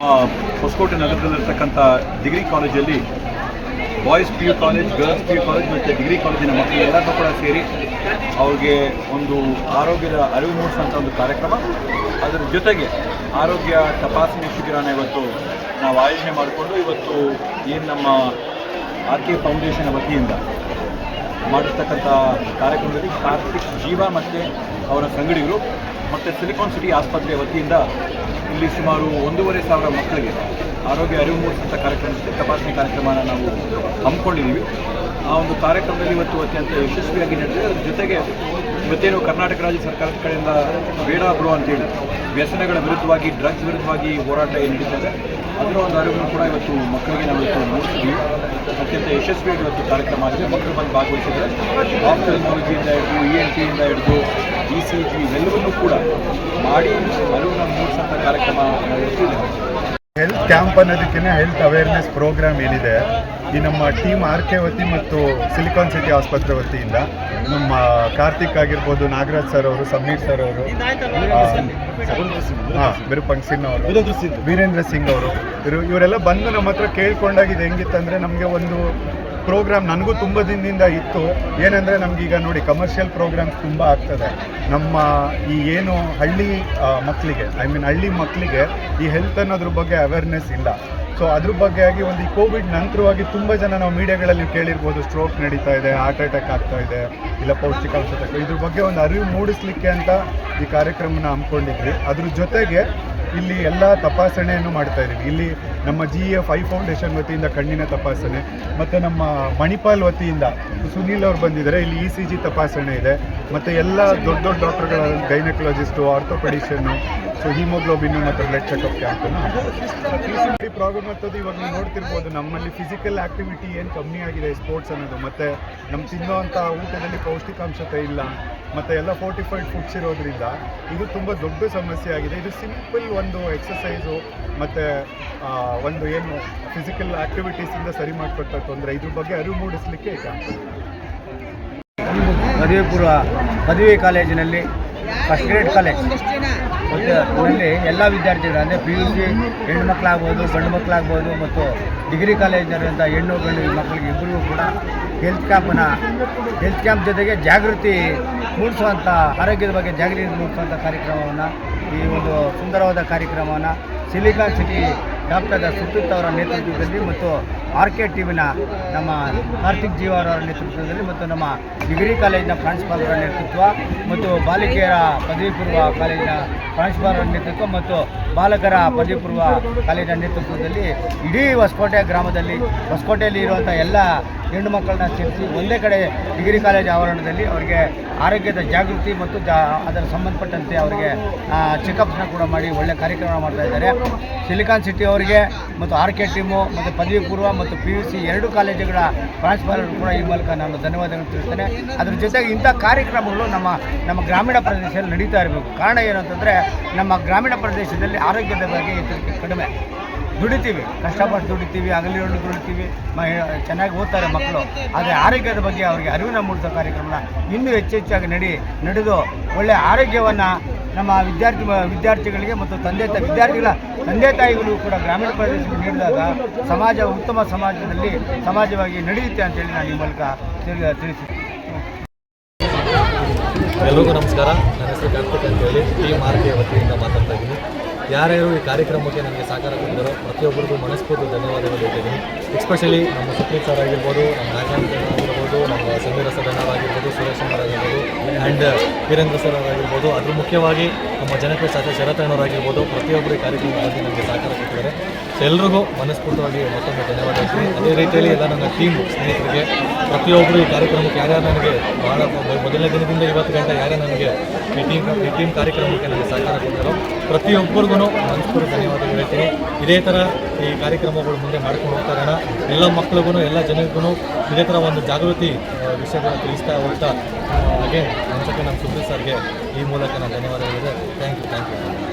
Hosakote ನಗರದಲ್ಲಿರ್ತಕ್ಕಂಥ degree ಕಾಲೇಜಲ್ಲಿ boys P U college, girls P U college ಮತ್ತು degree ಕಾಲೇಜಿನ ಮಕ್ಕಳು ಎಲ್ಲರೂ ಕೂಡ ಸೇರಿ ಅವ್ರಿಗೆ ಒಂದು ಆರೋಗ್ಯದ ಅರಿವು ಮೂಡಿಸೋಂಥ ಒಂದು ಕಾರ್ಯಕ್ರಮ, ಅದರ ಜೊತೆಗೆ ಆರೋಗ್ಯ ತಪಾಸಣೆ ಶಿಬಿರನ ಇವತ್ತು ನಾವು ಆಯೋಜನೆ ಮಾಡಿಕೊಂಡು ಇವತ್ತು ಏನು ನಮ್ಮ RK ಫೌಂಡೇಶನ್ ವತಿಯಿಂದ ಮಾಡಿರ್ತಕ್ಕಂಥ ಕಾರ್ಯಕ್ರಮದಲ್ಲಿ ಕಾರ್ತಿಕ್ ಜೀವ ಮತ್ತು ಅವರ ಸಂಗಡಿಗರು ಮತ್ತು ಸಿಲಿಕಾನ್ ಸಿಟಿ ಆಸ್ಪತ್ರೆ ವತಿಯಿಂದ ಇಲ್ಲಿ ಸುಮಾರು 1,500 ಮಕ್ಕಳಿಗೆ ಆರೋಗ್ಯ ಅರಿವು ಮೂಡಿಸುವಂಥ ಕಾರ್ಯಕ್ರಮಕ್ಕೆ ತಪಾಸಣೆ ಕಾರ್ಯಕ್ರಮನ ನಾವು ಹಮ್ಮಿಕೊಂಡಿದ್ದೀವಿ. ಆ ಒಂದು ಕಾರ್ಯಕ್ರಮದಲ್ಲಿ ಇವತ್ತು ಅತ್ಯಂತ ಯಶಸ್ವಿಯಾಗಿ ನಡೆದಿದೆ. ಅದರ ಜೊತೆಗೆ ಇವತ್ತೇನು ಕರ್ನಾಟಕ ರಾಜ್ಯ ಸರ್ಕಾರದ ಕಡೆಯಿಂದ ಬೇಡ ಬಿಡು ಅಂತೇಳಿ ವ್ಯಸನಗಳ ವಿರುದ್ಧವಾಗಿ, ಡ್ರಗ್ಸ್ ವಿರುದ್ಧವಾಗಿ ಹೋರಾಟ ಏನು ನಡೀತದೆ ಅದರ ಒಂದು ಅರಿವನ್ನು ಕೂಡ ಇವತ್ತು ಮಕ್ಕಳಿಗೆ ನಾವು ಇವತ್ತು ಮೂಡಿಸಿದ್ದೀವಿ. ಅತ್ಯಂತ ಯಶಸ್ವಿಯಾಗಿ ಇವತ್ತು ಕಾರ್ಯಕ್ರಮ ಆಗಿದೆ. ಮಕ್ಕಳು ಬಂದು ಭಾಗವಹಿಸಿದರೆ ಆಫ್ಟಲ್ಮಾಲಜಿಯಿಂದ ಹಿಡಿದು ENT ಹಿಡಿದು ECG ಎಲ್ಲವನ್ನೂ ಕೂಡ ಮಾಡಿ ಅರಿವನ್ನು ಮೂಡಿಸೋಂಥ ಕಾರ್ಯಕ್ರಮ ಇವತ್ತು ಇದೆ. ಹೆಲ್ತ್ ಕ್ಯಾಂಪ್ ಅನ್ನೋದಕ್ಕಿಂತ ಹೆಲ್ತ್ ಅವೇರ್ನೆಸ್ ಪ್ರೋಗ್ರಾಮ್ ಏನಿದೆ, ಈ ನಮ್ಮ ಟೀಮ್ RK ವತಿ ಮತ್ತು ಸಿಲಿಕಾನ್ ಸಿಟಿ ಆಸ್ಪತ್ರೆ ವತಿಯಿಂದ ನಮ್ಮ ಕಾರ್ತಿಕ್ ಆಗಿರ್ಬೋದು, ನಾಗರಾಜ್ ಸರ್ ಅವರು, ಸಮೀರ್ ಸರ್ ಅವರು, ವಿರೂಪಾಕ್ಷ ಸಿಂಗ್ ಅವರು, ವೀರೇಂದ್ರ ಸಿಂಗ್ ಅವರು, ಇವರೆಲ್ಲ ಬಂದು ನಮ್ಮ ಹತ್ರ ಕೇಳ್ಕೊಂಡಾಗಿದೆ. ಹೆಂಗಿತ್ತಂದರೆ ನಮಗೆ ಒಂದು ಪ್ರೋಗ್ರಾಮ್ ನನಗೂ ತುಂಬ ದಿನದಿಂದ ಇತ್ತು. ಏನಂದರೆ ನಮಗೀಗ ನೋಡಿ ಕಮರ್ಷಿಯಲ್ ಪ್ರೋಗ್ರಾಮ್ಸ್ ತುಂಬ ಆಗ್ತದೆ. ನಮ್ಮ ಈ ಏನು ಹಳ್ಳಿ ಮಕ್ಕಳಿಗೆ, ಹಳ್ಳಿ ಮಕ್ಕಳಿಗೆ ಈ ಹೆಲ್ತ್ ಅನ್ನೋದ್ರ ಬಗ್ಗೆ ಅವೇರ್ನೆಸ್ ಇಲ್ಲ. ಸೊ ಅದ್ರ ಬಗ್ಗೆ ಆಗಿ ಒಂದು ಈ ಕೋವಿಡ್ ನಂತರವಾಗಿ ತುಂಬ ಜನ ನಾವು ಮೀಡಿಯಾಗಳಲ್ಲಿ ಕೇಳಿರ್ಬೋದು, ಸ್ಟ್ರೋಕ್ ನಡೀತಾ ಇದೆ, ಹಾರ್ಟ್ ಅಟ್ಯಾಕ್ ಆಗ್ತಾ ಇದೆ, ಇಲ್ಲ ಪೌಷ್ಟಿಕಾಂಶ ಇದ್ರ ಬಗ್ಗೆ ಒಂದು ಅರಿವು ಮೂಡಿಸ್ಲಿಕ್ಕೆ ಅಂತ ಈ ಕಾರ್ಯಕ್ರಮನ ಹಮ್ಮಿಕೊಂಡಿದ್ವಿ. ಅದ್ರ ಜೊತೆಗೆ ಇಲ್ಲಿ ಎಲ್ಲ ತಪಾಸಣೆಯನ್ನು ಮಾಡ್ತಾ ಇದ್ದೀವಿ. ಇಲ್ಲಿ ನಮ್ಮ GEF ಐ ಫೌಂಡೇಶನ್ ವತಿಯಿಂದ ಕಣ್ಣಿನ ತಪಾಸಣೆ, ಮತ್ತು ನಮ್ಮ ಮಣಿಪಾಲ್ ವತಿಯಿಂದ ಸುನೀಲ್ ಅವರು ಬಂದಿದ್ದಾರೆ. ಇಲ್ಲಿ ECG ತಪಾಸಣೆ ಇದೆ, ಮತ್ತು ಎಲ್ಲ ದೊಡ್ಡ ದೊಡ್ಡ ಡಾಕ್ಟರ್ಗಳ ಗೈನಕಾಲಜಿಸ್ಟು, ಆರ್ಥೋಪೆಡಿಷನ್ನು, ಸೊ ಹಿಮೋಗ್ಲೋಬಿನ್ ಮತ್ತು ಬ್ಲಡ್ ಚೆಕಪ್ ಕ್ಯಾಂಪನ್ನು ಪ್ರಾಬ್ಲಮ್ ಆಗ್ತದೆ. ಇವಾಗ ನೀವು ನೋಡ್ತಿರ್ಬೋದು, ನಮ್ಮಲ್ಲಿ ಫಿಸಿಕಲ್ ಆ್ಯಕ್ಟಿವಿಟಿ ಏನು ಕಮ್ಮಿ ಆಗಿದೆ ಸ್ಪೋರ್ಟ್ಸ್ ಅನ್ನೋದು, ಮತ್ತು ನಮ್ಮ ತಿನ್ನುವಂಥ ಊಟದಲ್ಲಿ ಪೌಷ್ಟಿಕಾಂಶತೆ ಇಲ್ಲ, ಮತ್ತು ಎಲ್ಲ ಫೋರ್ಟಿಫೈಡ್ ಫುಡ್ಸ್ ಇರೋದ್ರಿಂದ ಇದು ತುಂಬ ದೊಡ್ಡ ಸಮಸ್ಯೆ ಆಗಿದೆ. ಇದು ಸಿಂಪಲ್ ಒಂದು ಎಕ್ಸಸೈಸು ಮತ್ತು ಒಂದು ಏನು ಫಿಸಿಕಲ್ ಆ್ಯಕ್ಟಿವಿಟೀಸಿಂದ ಸರಿ ಮಾಡಿಕೊಡ್ತಾ ತೊಂದರೆ, ಇದ್ರ ಬಗ್ಗೆ ಅರಿವು ಮೂಡಿಸಲಿಕ್ಕೆ ಪದವಿ ಪೂರ್ವ ಪದವಿ ಕಾಲೇಜಿನಲ್ಲಿ ಫಸ್ಟ್ ಗ್ರೇಡ್ ಕಾಲೇಜ್ ಮತ್ತು ಅದರಲ್ಲಿ ಎಲ್ಲ ವಿದ್ಯಾರ್ಥಿಗಳು ಅಂದರೆ PUC ಹೆಣ್ಣು ಮಕ್ಕಳಾಗ್ಬೋದು, ಗಂಡು ಮಕ್ಕಳಾಗ್ಬೋದು, ಮತ್ತು ಡಿಗ್ರಿ ಕಾಲೇಜಿನಲ್ಲಿರುವಂಥ ಹೆಣ್ಣು ಗಂಡು ಮಕ್ಕಳಿಗೆ ಇಬ್ಬರಿಗೂ ಕೂಡ ಹೆಲ್ತ್ ಕ್ಯಾಂಪ್ ಜೊತೆಗೆ ಜಾಗೃತಿ ಮೂಡಿಸುವಂಥ, ಆರೋಗ್ಯದ ಬಗ್ಗೆ ಜಾಗೃತಿ ಮೂಡಿಸುವಂಥ ಕಾರ್ಯಕ್ರಮವನ್ನು, ಈ ಒಂದು ಸುಂದರವಾದ ಕಾರ್ಯಕ್ರಮವನ್ನು ಸಿಲಿಕಾನ್ ಸಿಟಿ ಡಾಕ್ಟರ್ ಸುತ್ತೂತ್ ಅವರ ನೇತೃತ್ವದಲ್ಲಿ ಮತ್ತು RK ಟೀಮಿನ ನಮ್ಮ ಕಾರ್ತಿಕ್ ಜೀವ ಅವರ ನೇತೃತ್ವದಲ್ಲಿ ಮತ್ತು ನಮ್ಮ ಡಿಗ್ರಿ ಕಾಲೇಜಿನ ಪ್ರಾಂಶುಪಾಲರ ನೇತೃತ್ವ ಮತ್ತು ಬಾಲಿಕೆಯರ ಪದವಿ ಪೂರ್ವ ಕಾಲೇಜಿನ ಪ್ರಾಂಶುಪಾಲರ ನೇತೃತ್ವ ಮತ್ತು ಬಾಲಕರ ಪದವಿ ಪೂರ್ವ ಕಾಲೇಜಿನ ನೇತೃತ್ವದಲ್ಲಿ ಇಡೀ ಹೊಸಕೋಟೆ ಗ್ರಾಮದಲ್ಲಿ, ಹೊಸಕೋಟೆಯಲ್ಲಿ ಇರುವಂಥ ಎಲ್ಲ ಹೆಣ್ಣು ಮಕ್ಕಳನ್ನ ಸೇರಿಸಿ ಒಂದೇ ಕಡೆ ಡಿಗ್ರಿ ಕಾಲೇಜ್ ಆವರಣದಲ್ಲಿ ಅವರಿಗೆ ಆರೋಗ್ಯದ ಜಾಗೃತಿ ಮತ್ತು ಅದರ ಸಂಬಂಧಪಟ್ಟಂತೆ ಅವರಿಗೆ ಚೆಕಪ್ಸ್ನ ಕೂಡ ಮಾಡಿ ಒಳ್ಳೆಯ ಕಾರ್ಯಕ್ರಮ ಮಾಡ್ತಾ ಇದ್ದಾರೆ. ಸಿಲಿಕಾನ್ ಸಿಟಿ ಅವರಿಗೆ ಮತ್ತು RK ಟೀಮು ಮತ್ತು ಪದವಿ ಪೂರ್ವ ಮತ್ತು PUC ಎರಡು ಕಾಲೇಜುಗಳ ಪ್ರಾಂಶುಪಾಲರು ಕೂಡ ಈ ಮೂಲಕ ನಾನು ಧನ್ಯವಾದಗಳು ತಿಳಿಸ್ತೇನೆ. ಅದರ ಜೊತೆಗೆ ಇಂಥ ಕಾರ್ಯಕ್ರಮಗಳು ನಮ್ಮ ಗ್ರಾಮೀಣ ಪ್ರದೇಶದಲ್ಲಿ ನಡೀತಾ ಇರಬೇಕು. ಕಾರಣ ಏನು ಅಂತಂದರೆ, ನಮ್ಮ ಗ್ರಾಮೀಣ ಪ್ರದೇಶದಲ್ಲಿ ಆರೋಗ್ಯದ ಬಗ್ಗೆ ಎಚ್ಚರಿಕೆ ಕಡಿಮೆ. ದುಡಿತೀವಿ, ಕಷ್ಟಪಟ್ಟು ದುಡಿತೀವಿ, ಹಗಲಿರುಳು ದುಡಿತೀವಿ, ಚೆನ್ನಾಗಿ ಓದ್ತಾರೆ ಮಕ್ಕಳು. ಆದರೆ ಆರೋಗ್ಯದ ಬಗ್ಗೆ ಅವರಿಗೆ ಅರಿವಿನ ಮೂಡಿಸೋ ಕಾರ್ಯಕ್ರಮನ ಇನ್ನೂ ಹೆಚ್ಚಾಗಿ ನಡೆದು ಒಳ್ಳೆಯ ಆರೋಗ್ಯವನ್ನು ನಮ್ಮ ವಿದ್ಯಾರ್ಥಿಗಳಿಗೆ ಮತ್ತು ವಿದ್ಯಾರ್ಥಿಗಳ ತಂದೆ ತಾಯಿಗಳು ಕೂಡ ಗ್ರಾಮೀಣ ಪ್ರದೇಶಕ್ಕೆ ನೀಡಿದಾಗ ಸಮಾಜ ಉತ್ತಮ ಸಮಾಜವಾಗಿ ನಡೆಯುತ್ತೆ ಅಂತೇಳಿ ನಾನು ಈ ಮೂಲಕ ತಿಳಿಸ್ತೀನಿ. ಎಲ್ಲರಿಗೂ ನಮಸ್ಕಾರ. ನನ್ನ ಹೆಸರು ಕಾರ್ತಿಕ್ ಅಂತೇಳಿ ಟೀಮ್ RK ವತಿಯಿಂದ ಮಾತಾಡ್ತಾ ಇದ್ದೀನಿ. ಯಾರ್ಯಾರು ಈ ಕಾರ್ಯಕ್ರಮಕ್ಕೆ ನನಗೆ ಸಹಕಾರ ಕೊಟ್ಟಿದ್ದಾರೋ ಪ್ರತಿಯೊಬ್ಬರಿಗೂ ಮನಸ್ಫೂರ್ತಿ ಧನ್ಯವಾದಗಳು ಹೇಳ್ತಿದ್ದೀನಿ. ಎಸ್ಪೆಷಲಿ ನಮ್ಮ ಸುಪ್ರೀತ್ ಸರ್ ಆಗಿರ್ಬೋದು, ನಮ್ಮ ನಾಗರಾಜ್ ಆಗಿರ್ಬೋದು, ನಮ್ಮ ಸಮೀರ ಸರ್ ಆಗಿರ್ಬೋದು, ಸುರೇಶ್ ಅವರ್ ಆಗಿರ್ಬೋದು, ಆ್ಯಂಡ್ ವೀರೇಂದ್ರ ಸರ್ ಅವರಾಗಿರ್ಬೋದು, ಅದ್ರ ಮುಖ್ಯವಾಗಿ ನಮ್ಮ ಜನಪ್ರಿಯ ಸಾಧ್ಯ ಶರತಣ್ಣವರಾಗಿರ್ಬೋದು, ಪ್ರತಿಯೊಬ್ಬರು ಈ ಕಾರ್ಯಕ್ರಮದಲ್ಲಿ ನನಗೆ ಸಹಕಾರ ಕೊಟ್ಟಿದ್ದಾರೆ. ಎಲ್ರಿಗೂ ಮನಸ್ಫೂರ್ತಿಯಾಗಿ ಮತ್ತೊಮ್ಮೆ ಧನ್ಯವಾದ ಹೇಳ್ತೀನಿ. ಅದೇ ರೀತಿಯಲ್ಲಿ ಎಲ್ಲ ನನ್ನ ಟೀಮ್ ಸ್ನೇಹಿತರಿಗೆ, ಪ್ರತಿಯೊಬ್ಬರು ಈ ಕಾರ್ಯಕ್ರಮಕ್ಕೆ ಯಾರ್ಯಾರು ನನಗೆ ಭಾಳ ಮೊದಲನೇ ದಿನದಿಂದ ಇವತ್ತು ಗಂಟೆ ಯಾರ್ಯಾರು ನನಗೆ ಈ ಟೀಮ್ ಕಾರ್ಯಕ್ರಮಕ್ಕೆ ನನಗೆ ಸಹಕಾರ ಕೊಟ್ಟಿರೋ ಪ್ರತಿಯೊಬ್ಬರಿಗೂ ಮನಸ್ಪೂರ್ತಿ ಧನ್ಯವಾದಗಳು ಹೇಳ್ತೀನಿ. ಇದೇ ಥರ ಈ ಕಾರ್ಯಕ್ರಮಗಳು ಮುಂದೆ ಮಾಡ್ಕೊಂಡು ಹೋಗ್ತಾರೋಣ. ಎಲ್ಲ ಮಕ್ಕಳಿಗೂ, ಎಲ್ಲ ಜನರಿಗೂ ಇದೇ ಥರ ಒಂದು ಜಾಗೃತಿ ವಿಷಯಗಳ ತಿಳಿಸ್ತಾ ಹೋಗ್ತಾ ಹಾಗೆ ಅನ್ಸಕ್ಕೆ ನಮ್ಮ ಸುಪ್ರೀತ್ ಸರ್ಗೆ ಈ ಮೂಲಕ ನಾನು ಧನ್ಯವಾದಗಳಿದೆ. Thank you.